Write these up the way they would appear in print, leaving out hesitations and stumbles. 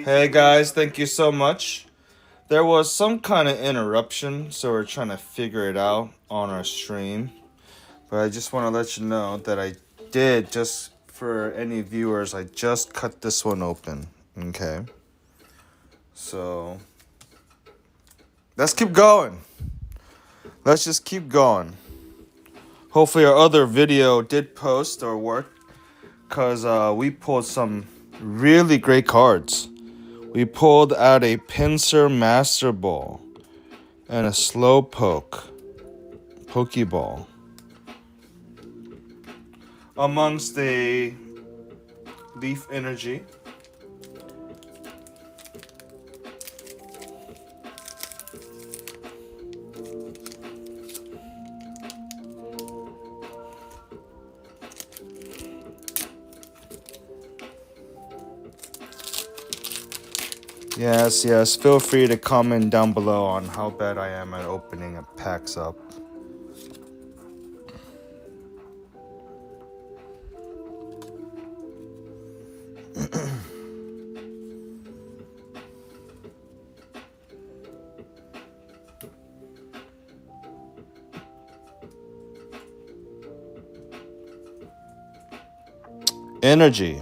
Hey guys, thank you so much. There was some kind of interruption, so we're trying to figure it out on our stream. But I just want to let you know that I did, just for any viewers, I just cut this one open. Okay. So let's keep going. Let's just keep going. Hopefully our other video did post or work, because we pulled some really great cards. We pulled out a Pincer Master Ball and a Slowpoke Pokeball amongst the Leaf Energy. Yes, feel free to comment down below on how bad I am at opening packs up. Energy.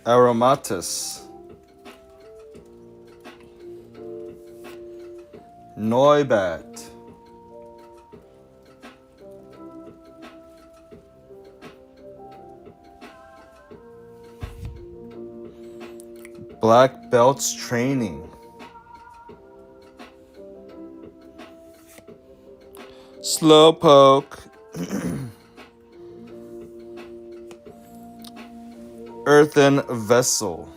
Aromatus. Noibat. Black Belts Training. Slowpoke. Earthen Vessel.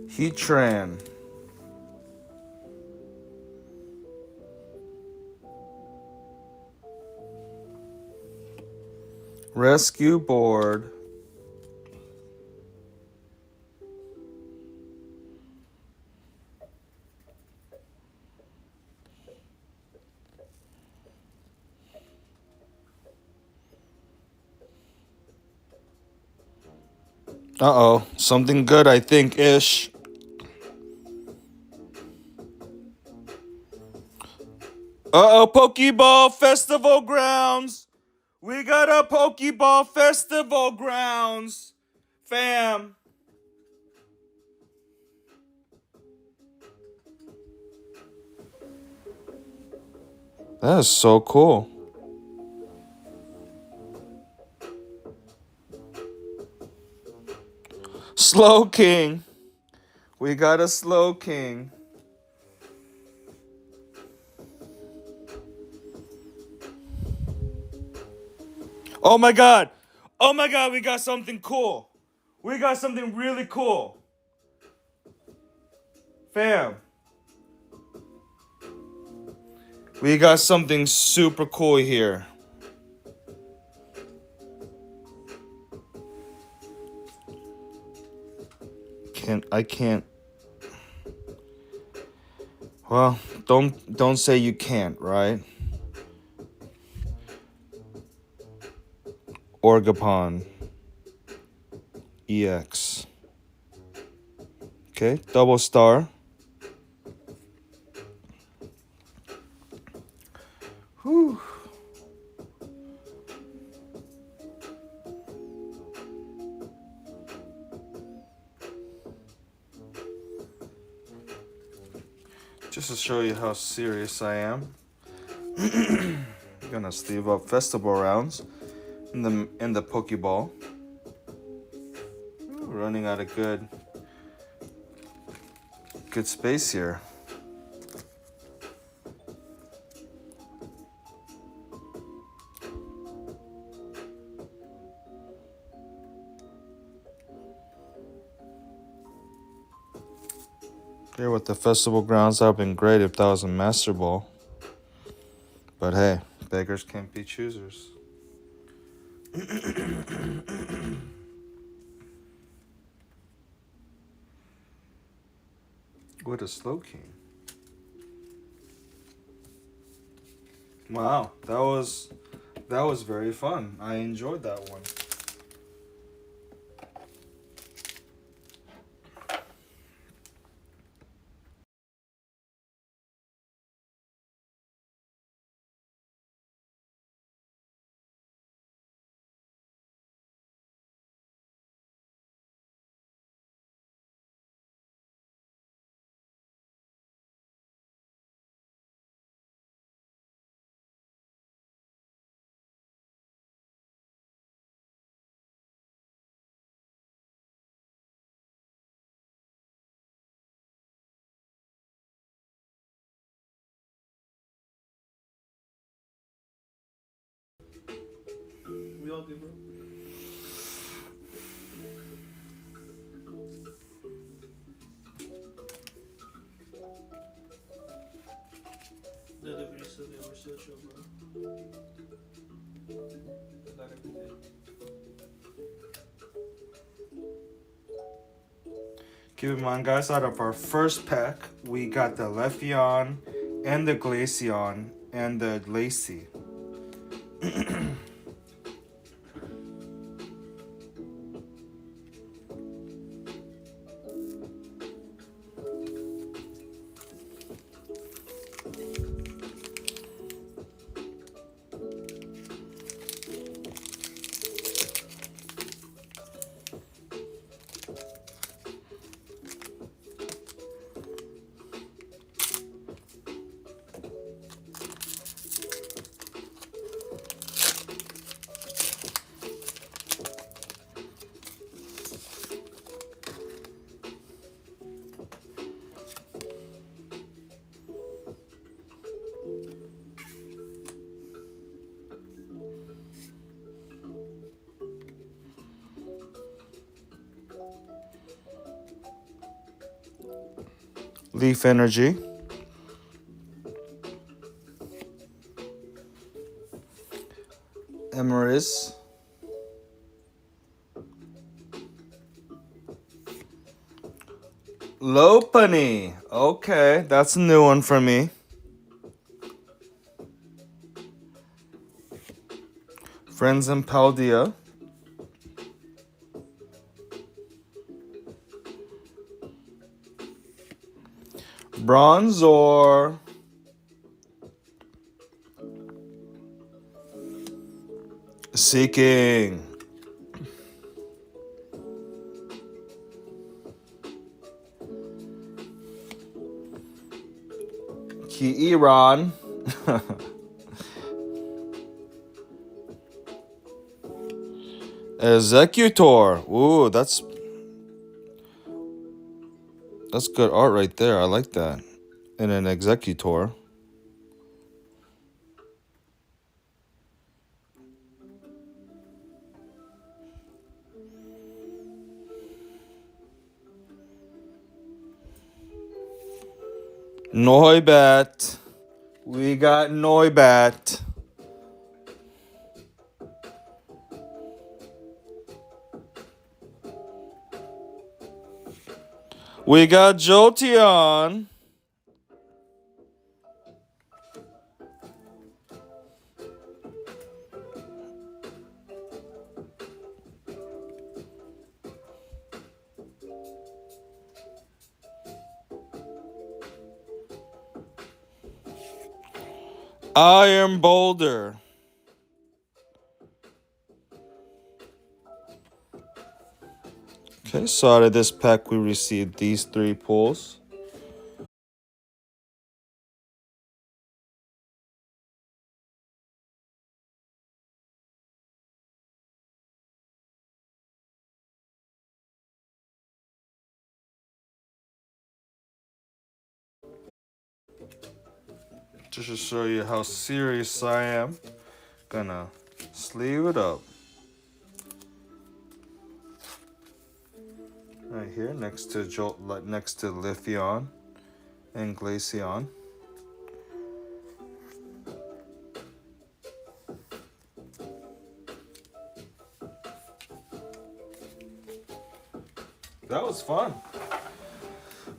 Heatran. Rescue Board. Uh-oh, something good, I think, ish. Uh-oh, Pokeball Festival Grounds. We got a Pokeball Festival Grounds, fam. That is so cool. Slow King. We got a Slow King. Oh my god. Oh my god, we got something cool. We got something really cool. Fam. We got something super cool here. I can't. Well, don't say you can't, right? Orgapon EX. Okay, double star. Whew. Just to show you how serious I am, I'm gonna sleeve up festival rounds in the Pokeball. Ooh, running out of good space here. Here with the festival grounds, that would have been great if that was a Master Ball. But hey, beggars can't be choosers. What a Slow King. Wow, that was very fun. I enjoyed that one. We all good, bro. Delivery still there. We're still chill, bro. I got everything. Keep in mind, guys, out of our first pack, we got the Leafeon and the Glaceon and the Lacy. Leaf Energy, Emrys, Lopunny. Okay, that's a new one for me. Friends and Paldea. Bronzor. Seeking. Kiiron. Executor. Ooh, that's good art right there. I like that. And an Executor. Noibat. We got Noibat. We got Jolteon. Iron Boulder. Okay, so out of this pack, we received these 3 pulls. Just to show you how serious I am, gonna sleeve it up. Right here, next to Leafeon and Glaceon. That was fun.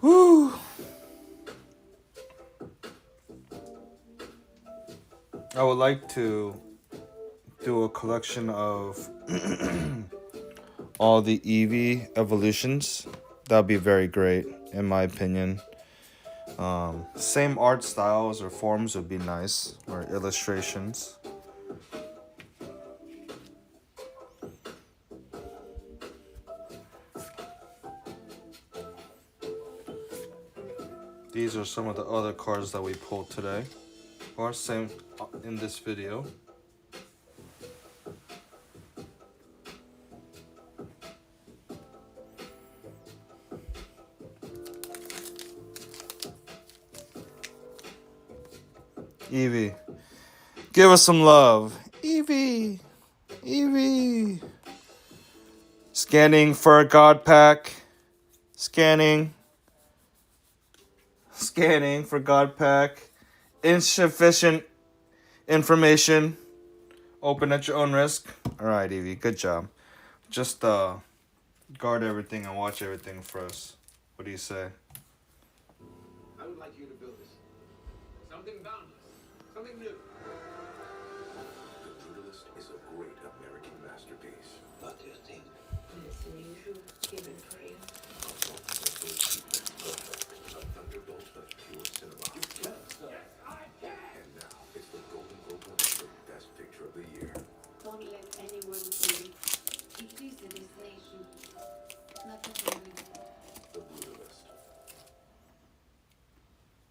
Woo! I would like to do a collection of all the Eevee evolutions. That'd be very great, in my opinion. Same art styles or forms would be nice, or illustrations. These are some of the other cards that we pulled today, or same in this video. Eevee, give us some love. Eevee, Eevee. Scanning for a god pack. Scanning. Scanning for god pack. Insufficient information. Open at your own risk. Alright, Eevee, good job. Just guard everything and watch everything for us. What do you say? I would like you to build this. Something boundless. Something new. The Brutalist is a great American masterpiece. What do you think? It's unusual, even for you. A thunderbolt of pure cinema. Yes, I can! And now it's the Golden Globe winner for Best Picture of the Year. Don't let anyone see it. It is a destination, not a journey. The Brutalist.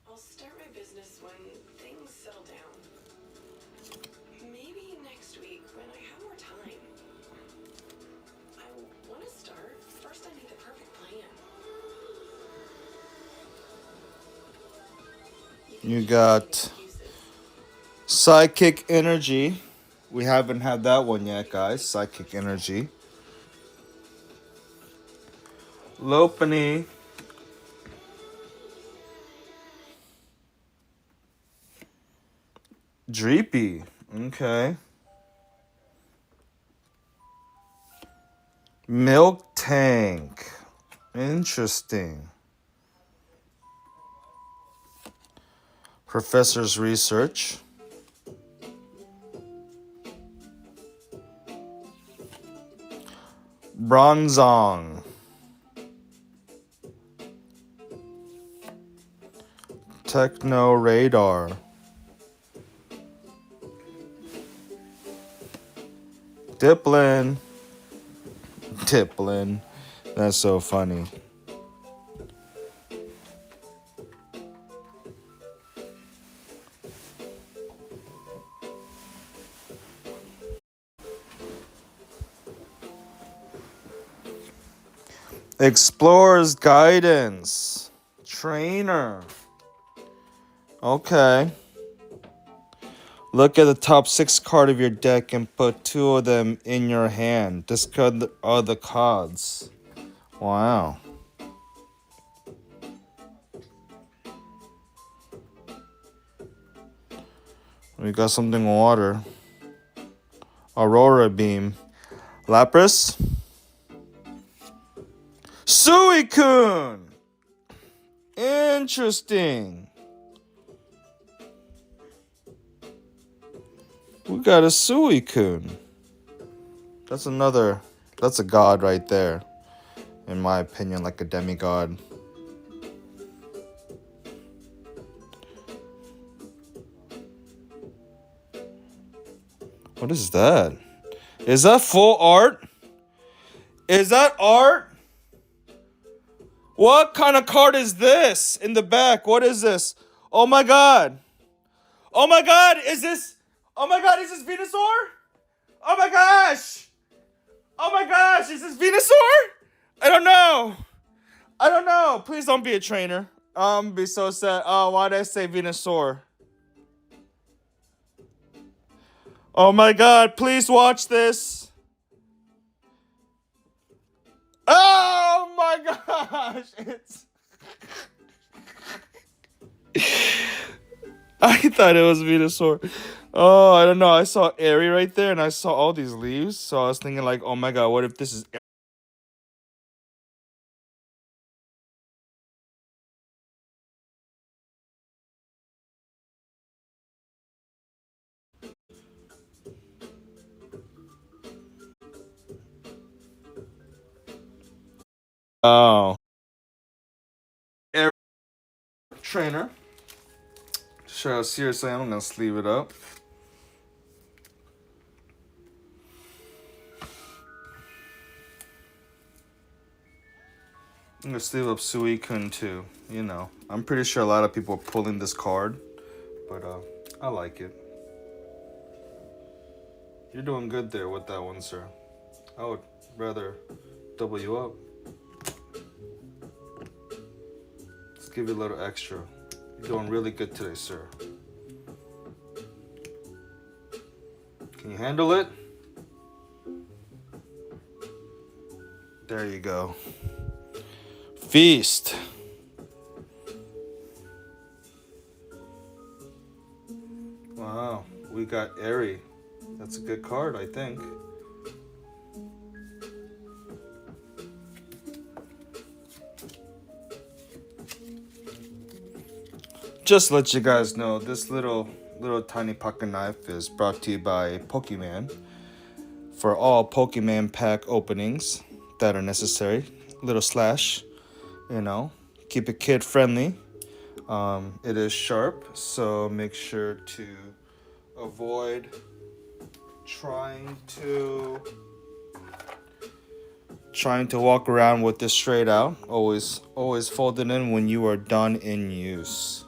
I'll start my business when things settle down. Maybe next week when I have more time. I want to start. First, I need the perfect plan. You got Psychic Energy. We haven't had that one yet, guys. Psychic Energy. Lopunny. Dreepy. Okay. Milk Tank. Interesting. Professor's Research. Bronzong. Techno Radar. Diplin. Diplin. That's so funny. Explorer's Guidance. Trainer. Okay. Look at the top 6 card of your deck and put 2 of them in your hand. Discard the other cards. Wow. We got something water. Aurora Beam. Lapras. Suicune! Interesting. We got a Suicune. That's a god right there. In my opinion, like a demigod. What is that? Is that full art? Is that art? What kind of card is this in the back? What is this? Oh my god. Oh my god, is this? Oh my god, is this Venusaur? Oh my gosh. Oh my gosh, is this Venusaur? I don't know. I don't know. Please don't be a trainer. I'm be so sad. Oh, why did I say Venusaur? Oh my god, please watch this. Oh my gosh, it's... I thought it was Venusaur. Oh, I don't know. I saw Airy right there, and I saw all these leaves. So I was thinking, like, oh my god, what if this is... Oh. Air trainer. Sure, seriously, I'm gonna sleeve it up. I'm gonna sleeve up Sui-kun too. You know, I'm pretty sure a lot of people are pulling this card, but I like it. You're doing good there with that one, sir. I would rather double you up. Let's give you a little extra. You're doing really good today, sir. Can you handle it? There you go. Feast. Wow, we got Airy. That's a good card, I think. Just to let you guys know, this little tiny pocket knife is brought to you by Pokemon for all Pokemon pack openings that are necessary. Little slash, you know, keep it kid friendly. It is sharp, so make sure to avoid trying to walk around with this straight out. Always fold it in when you are done in use.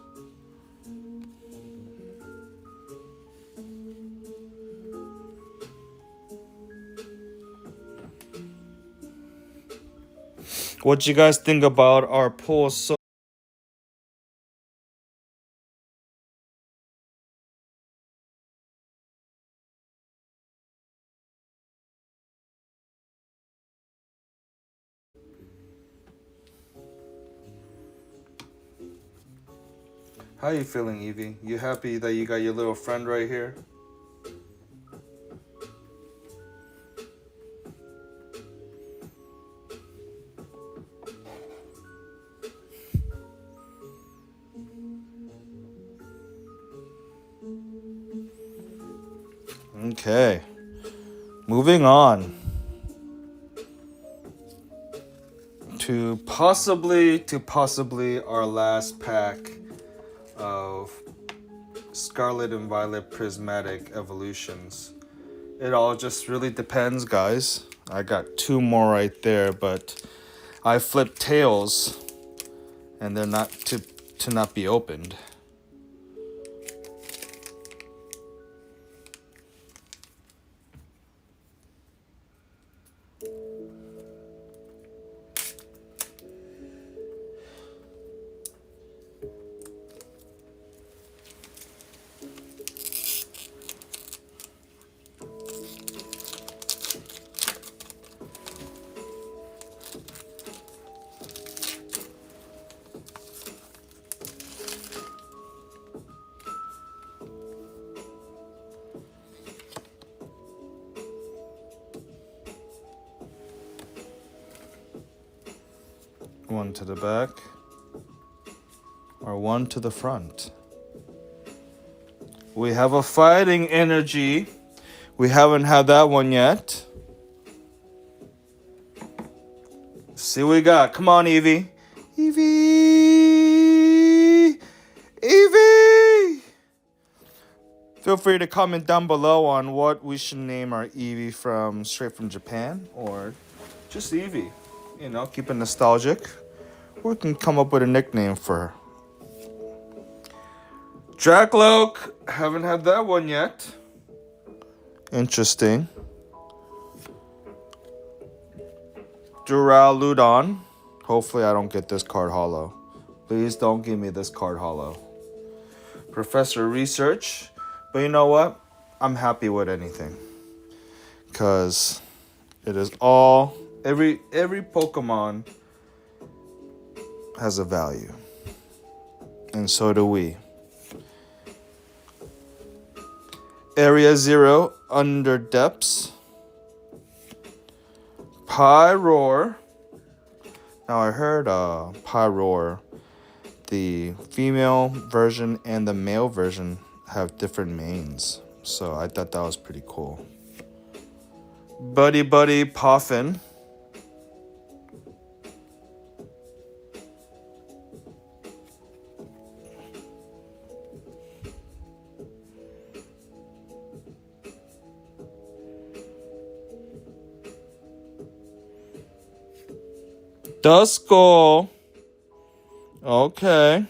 What you guys think about our pull? So how you feeling, Evie? You happy that you got your little friend right here? Okay. Moving on to possibly our last pack of Scarlet and Violet Prismatic Evolutions. It all just really depends, guys. I got two more right there, but I flipped tails and they're not to not be opened. One to the back or one to the front. We have a fighting energy. We haven't had that one yet. See what we got. Come on, Evie. Evie! Evie! Feel free to comment down below on what we should name our Evie from straight from Japan or just Evie. You know, keep it nostalgic. We can come up with a nickname for her. Drackloak, haven't had that one yet. Interesting. Duraludon. Hopefully I don't get this card hollow. Please don't give me this card hollow. Professor Research. But you know what? I'm happy with anything. Because it is all... Every Pokemon has a value. And so do we. Area 0, Under Depths. Pyroar. Now I heard Pyroar, the female version and the male version have different mains. So I thought that was pretty cool. Buddy Puffin. Duskull. Okay.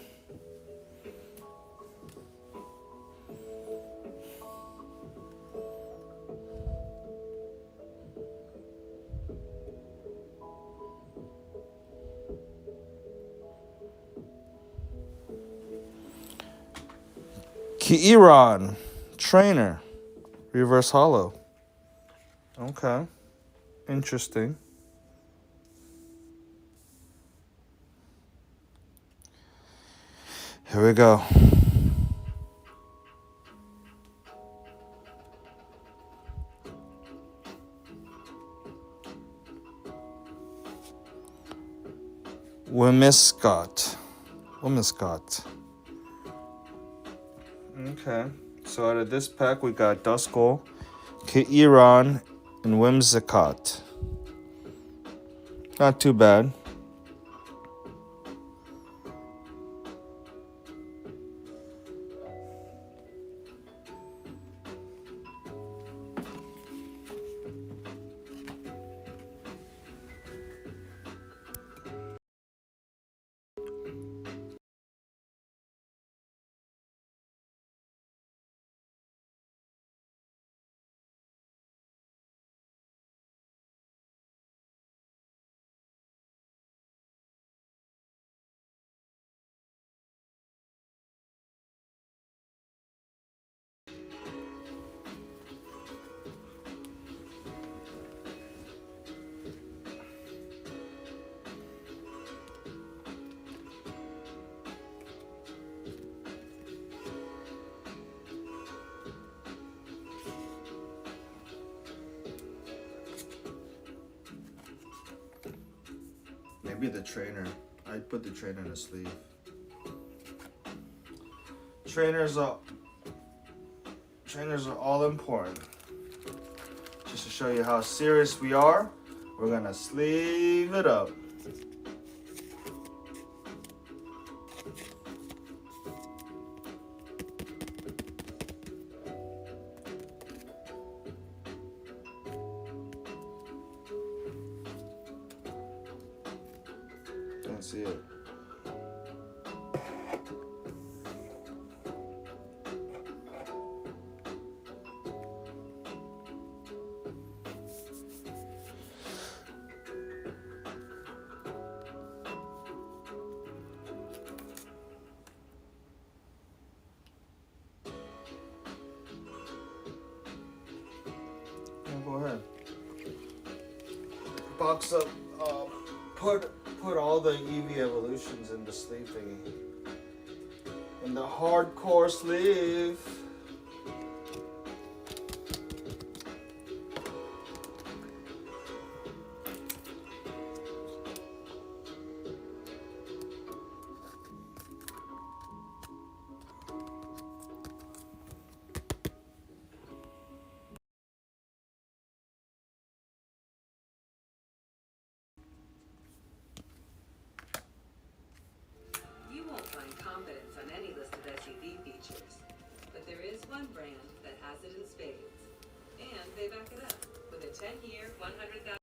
Kiiron. Trainer. Reverse Hollow. Okay. Interesting. Here we go. Whimsicott. Okay. So out of this pack, we got Duskull, Kiiron, and Whimsicott. Not too bad. Maybe the trainer. I put the trainer in the sleeve. Trainers are all important. Just to show you how serious we are, we're gonna sleeve it up. Can't see it. Go ahead. Box up. Put all the EV evolutions in the sleeve thingy. In the hardcore sleeve. You won't find confidence on any list of SUV features, but there is one brand that has it in spades, and they back it up with a 10-year, 100,000.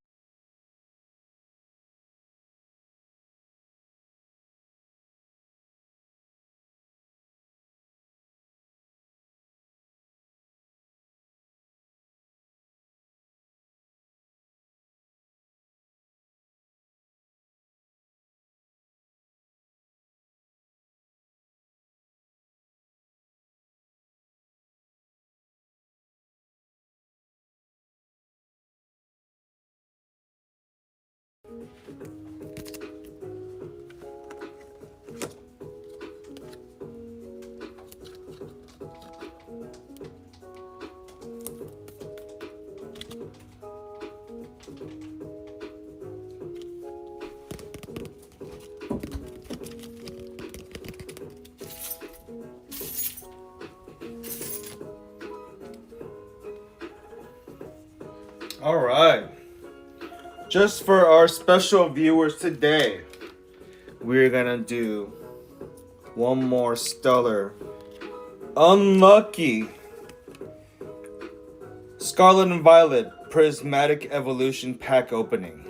All right. Just for our special viewers today, we're gonna do one more stellar, unlucky Scarlet and Violet Prismatic Evolution pack opening.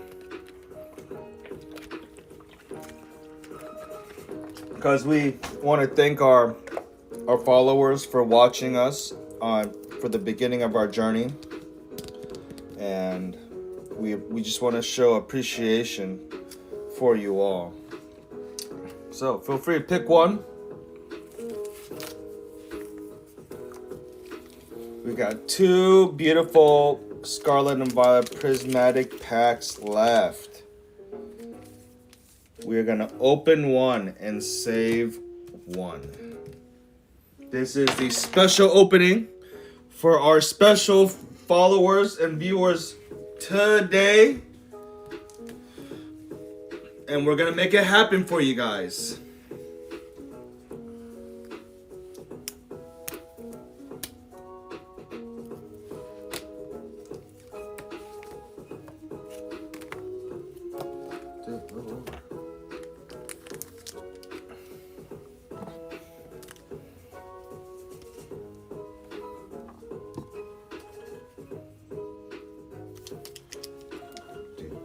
because we want to thank our followers for watching us for the beginning of our journey, and we just want to show appreciation for you all. So feel free to pick one. We got 2 beautiful Scarlet and Violet Prismatic packs left. We are gonna open one and save one. This is the special opening for our special followers and viewers today. And we're gonna make it happen for you guys.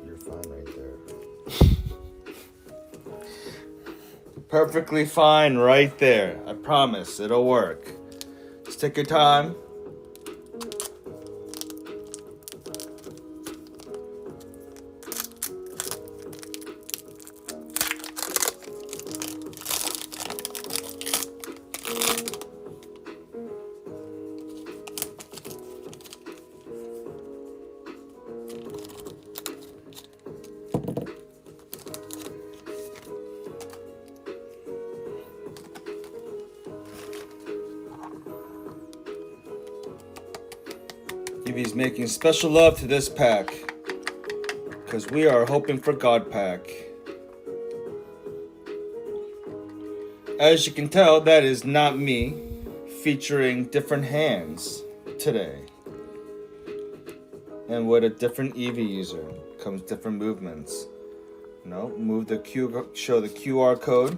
You're fine right there. Perfectly fine right there. I promise it'll work. Just take your time. Evie's making special love to this pack because we are hoping for God Pack. As you can tell, that is not me, featuring different hands today. And with a different Eevee user comes different movements. No, move the show the QR code.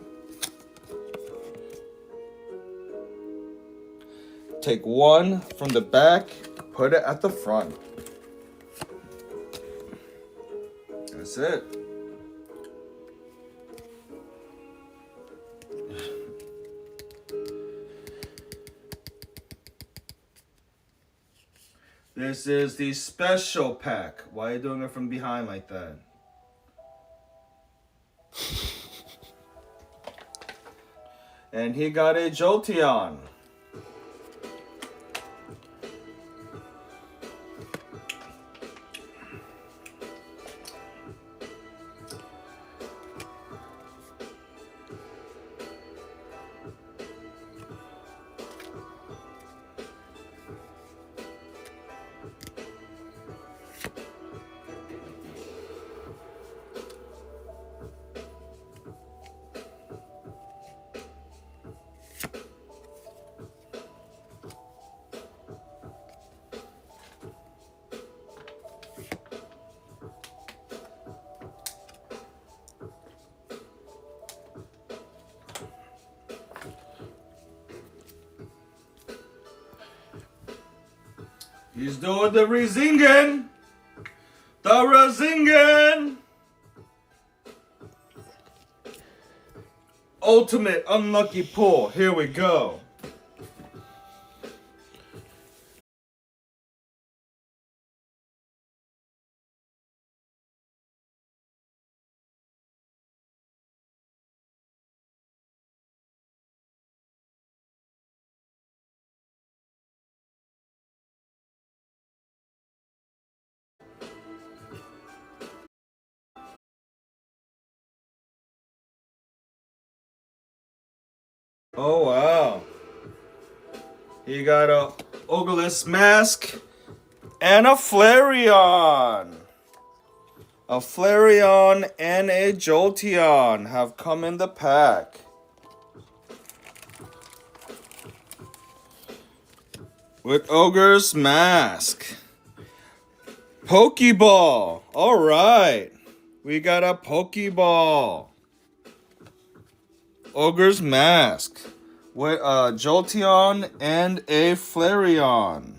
Take one from the back, put it at the front. That's it. This is the special pack. Why are you doing it from behind like that? And he got a Jolteon. He's doing the Rezingen! The Rezingen! Ultimate unlucky pull. Here we go. Oh wow. He got a Ogulus mask and a Flareon. A Flareon and a Jolteon have come in the pack. With Ogre's mask. Pokeball. Alright. We got a Pokeball. Ogre's mask. With a Jolteon and a Flareon.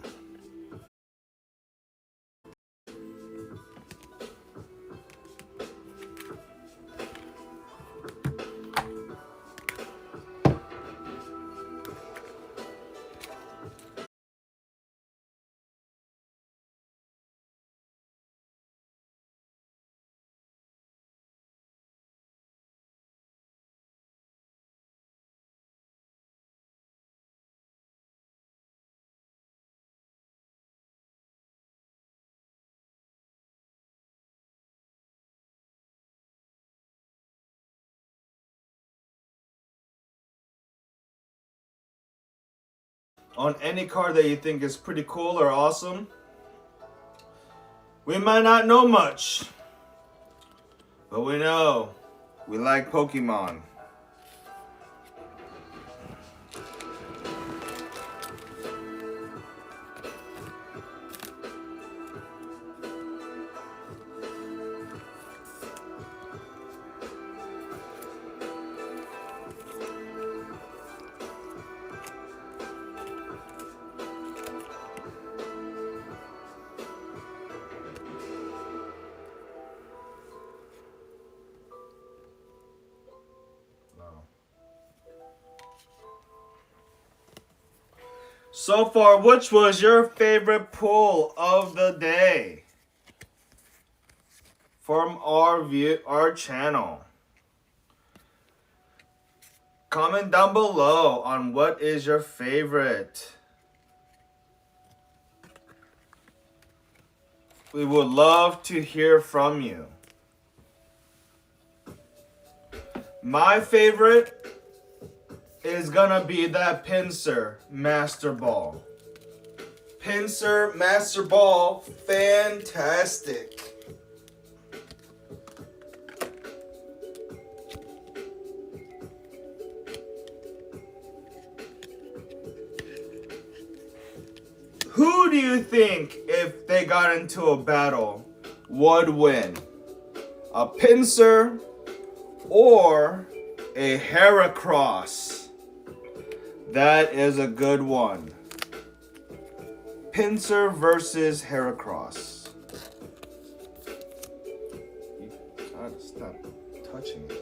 on any card that you think is pretty cool or awesome. We might not know much, but we know we like Pokemon. So far, which was your favorite pull of the day from our channel? Comment down below on what is your favorite. We would love to hear from you. My favorite is gonna be that Pinsir Master Ball. Pinsir Master Ball, fantastic. Who do you think, if they got into a battle, would win? A Pinsir or a Heracross? That is a good one. Pinsir versus Heracross. You gotta stop touching it.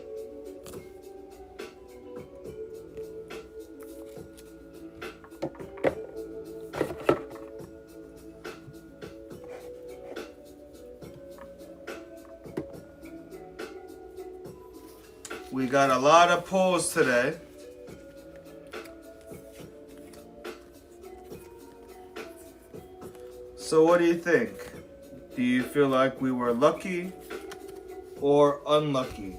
We got a lot of pulls today. So what do you think? Do you feel like we were lucky or unlucky?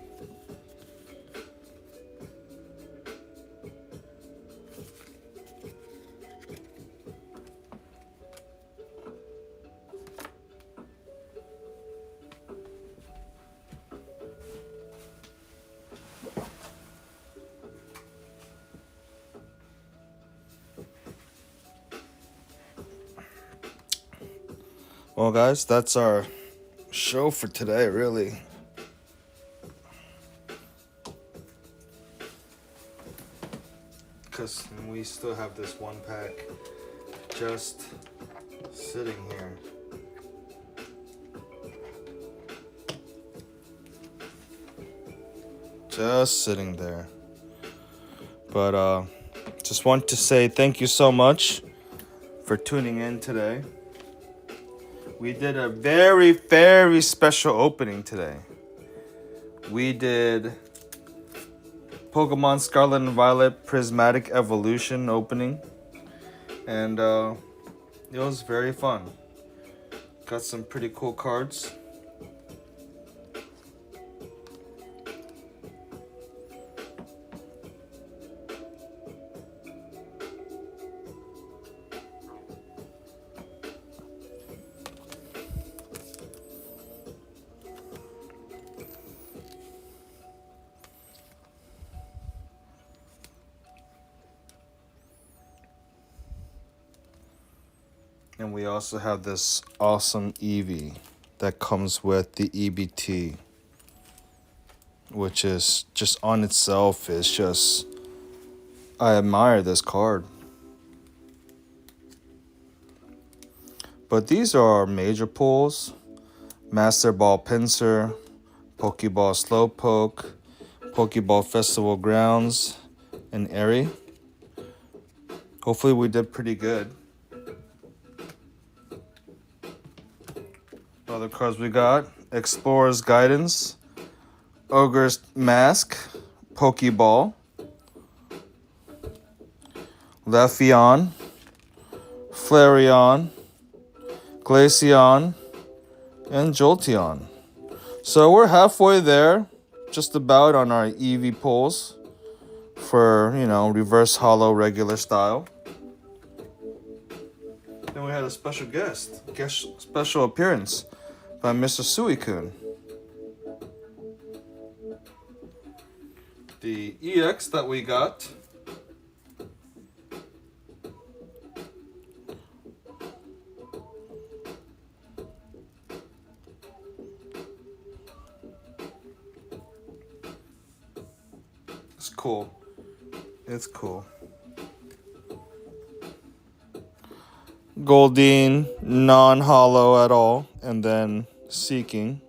Well, guys, that's our show for today, really. Because we still have this one pack just sitting here. Just sitting there. But just want to say thank you so much for tuning in today. We did a very, very special opening today. We did Pokemon Scarlet and Violet Prismatic Evolution opening. And it was very fun. Got some pretty cool cards. And we also have this awesome Eevee that comes with the EBT, which is just on itself is just, I admire this card. But these are our major pulls: Master Ball Pinsir, Pokeball Slowpoke, Pokeball Festival Grounds, and Airy. Hopefully we did pretty good. Other cards we got: Explorer's Guidance, Ogre's Mask, Pokeball, Leafeon, Flareon, Glaceon, and Jolteon. So we're halfway there, just about, on our Eevee pulls for, reverse holo regular style. Then we had a special special appearance by Mr. Suicune. The EX that we got. It's cool. It's cool. Goldeen, non-hollow at all, and then Seeking.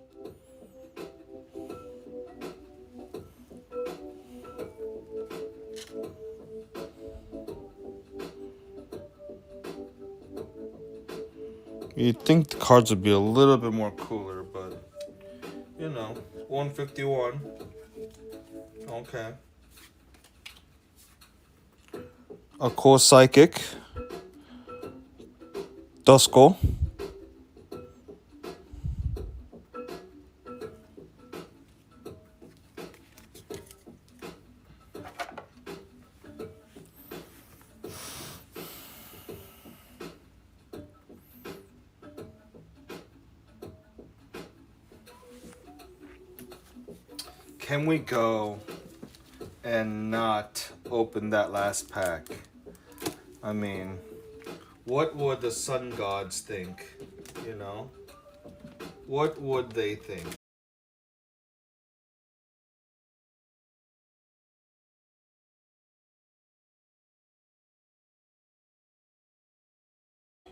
You'd think the cards would be a little bit more cooler, but you know, 151. Okay. A cool Psychic. Duskull. Can we go and not open that last pack? I mean, what would the sun gods think? You know? What would they think?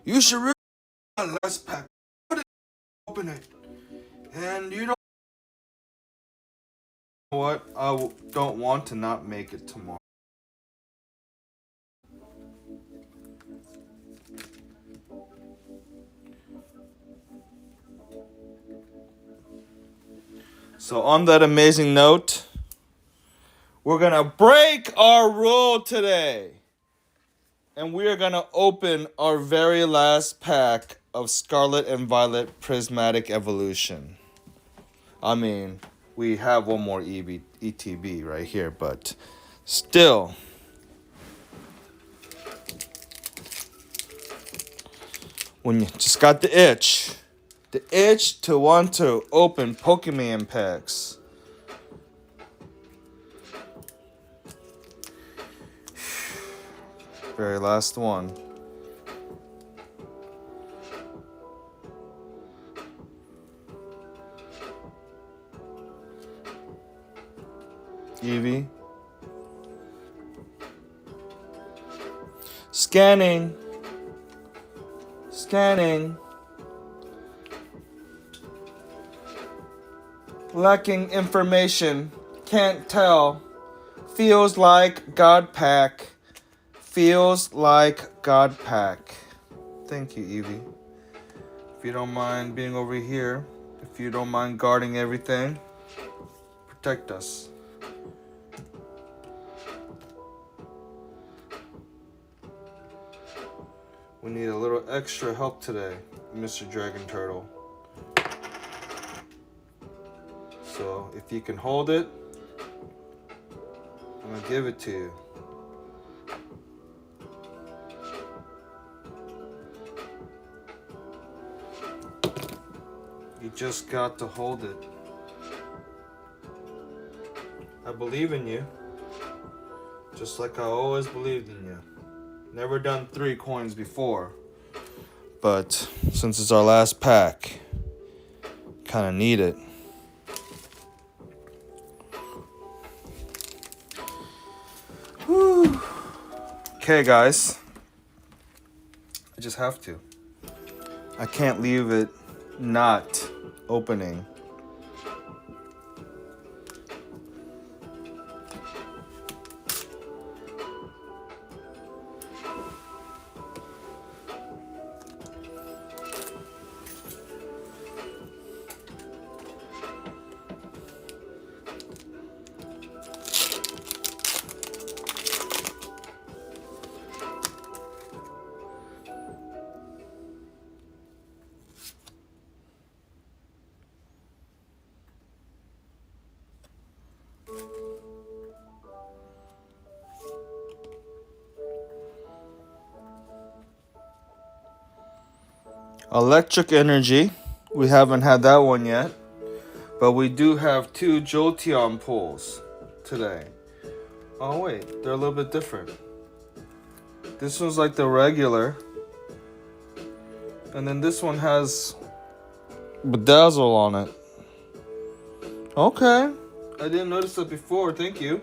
You should really that last pack. Open it. And you know what? I don't want to not make it tomorrow. So on that amazing note, we're going to break our rule today. And we are going to open our very last pack of Scarlet and Violet Prismatic Evolution. I mean, we have one more ETB right here, but still. When you just got the itch to want to open Pokemon packs. Very last one. Eevee. Scanning. Scanning. Lacking information. Can't tell. Feels like God Pack. Feels like God Pack. Thank you, Eevee. If you don't mind being over here, if you don't mind guarding everything, protect us. We need a little extra help today, Mr. Dragon Turtle. So if you can hold it, I'm gonna give it to you. You just got to hold it. I believe in you. Just like I always believed in you. Never done 3 coins before. But since it's our last pack, kind of need it. Whew. Okay, guys. I just have to. I can't leave it not opening. Electric energy. We haven't had that one yet. But we do have 2 Jolteon pulls today. Oh wait, they're a little bit different. This one's like the regular. And then this one has bedazzle on it. Okay. I didn't notice that before. Thank you.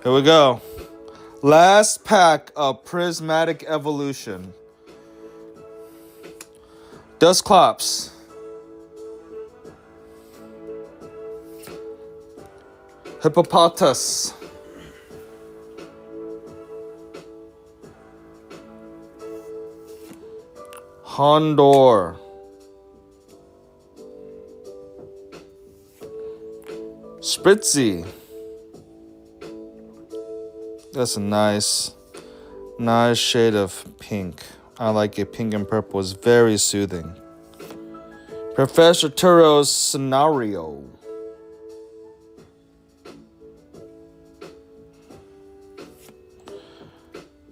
Here we go. Last pack of Prismatic Evolution. Dusclops. Hippopotas. Hondor. Spritzy. That's a nice shade of pink. I like it. Pink and purple is very soothing. Professor Turo's Scenario.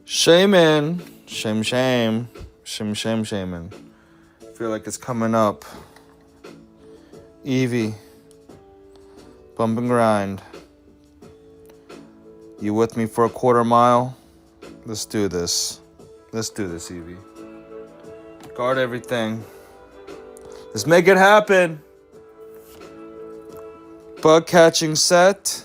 Shaman. Shame. Shaman. Feel like it's coming up. Eevee. Bump and grind. You with me for a quarter mile? Let's do this. Let's do this, Eevee. Guard everything. Let's make it happen. Bug catching set.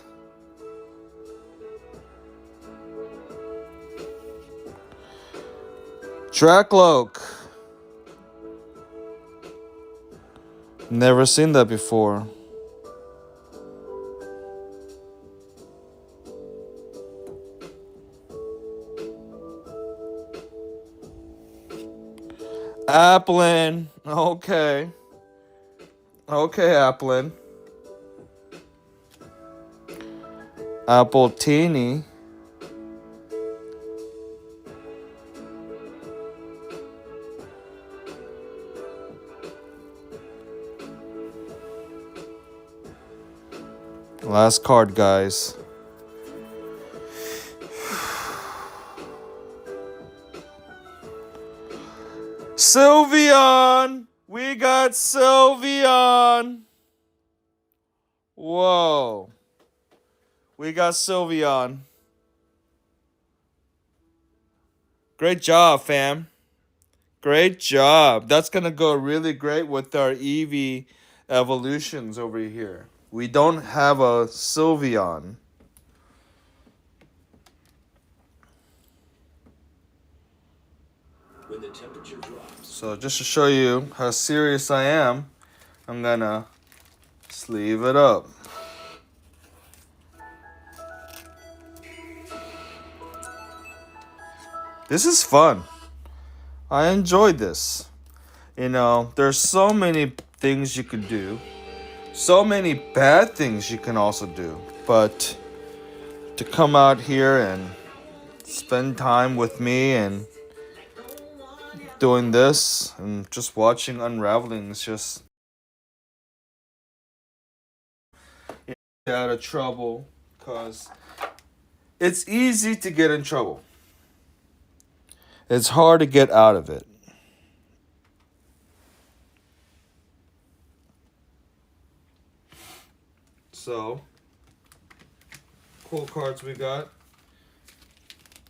Dracloak. Never seen that before. Applin. Okay. Okay, Applin. Appletini. Last card, guys. Sylveon! We got Sylveon! Whoa. We got Sylveon. Great job, fam. Great job. That's going to go really great with our Eevee evolutions over here. We don't have a Sylveon. When the temperature drops, So just to show you how serious I am, I'm going to sleeve it up. This is fun. I enjoyed this. You know, there's so many things you could do. So many bad things you can also do. But to come out here and spend time with me and doing this and just watching unraveling is just out of trouble, because it's easy to get in trouble. It's hard to get out of it. So, cool cards we got.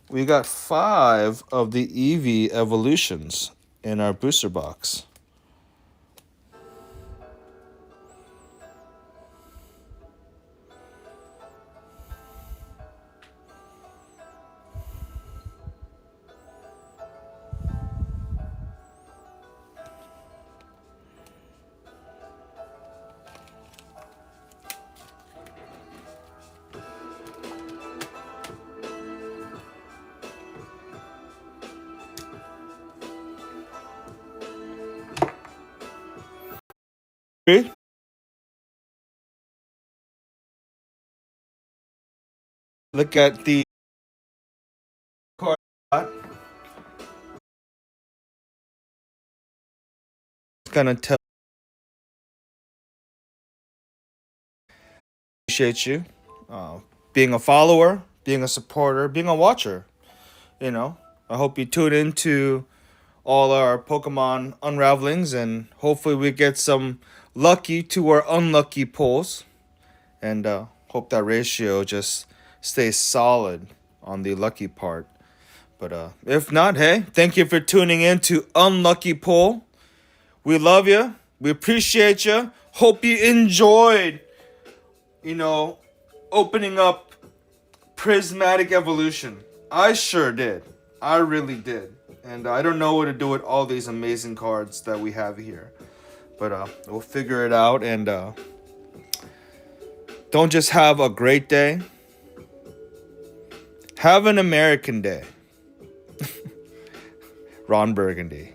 We got 5 of the Eevee evolutions in our booster box. Look at the card. It's gonna tell. Appreciate you, being a follower, being a supporter, being a watcher. You know, I hope you tune into all our Pokemon unravelings, and hopefully we get some lucky to our unlucky pulls. And hope that ratio just stays solid on the lucky part. But if not, hey, thank you for tuning in to Unlucky Pull. We love you. We appreciate you. Hope you enjoyed, opening up Prismatic Evolution. I sure did. I really did. And I don't know what to do with all these amazing cards that we have here. But we'll figure it out. And don't just have a great day. Have an American day. Ron Burgundy.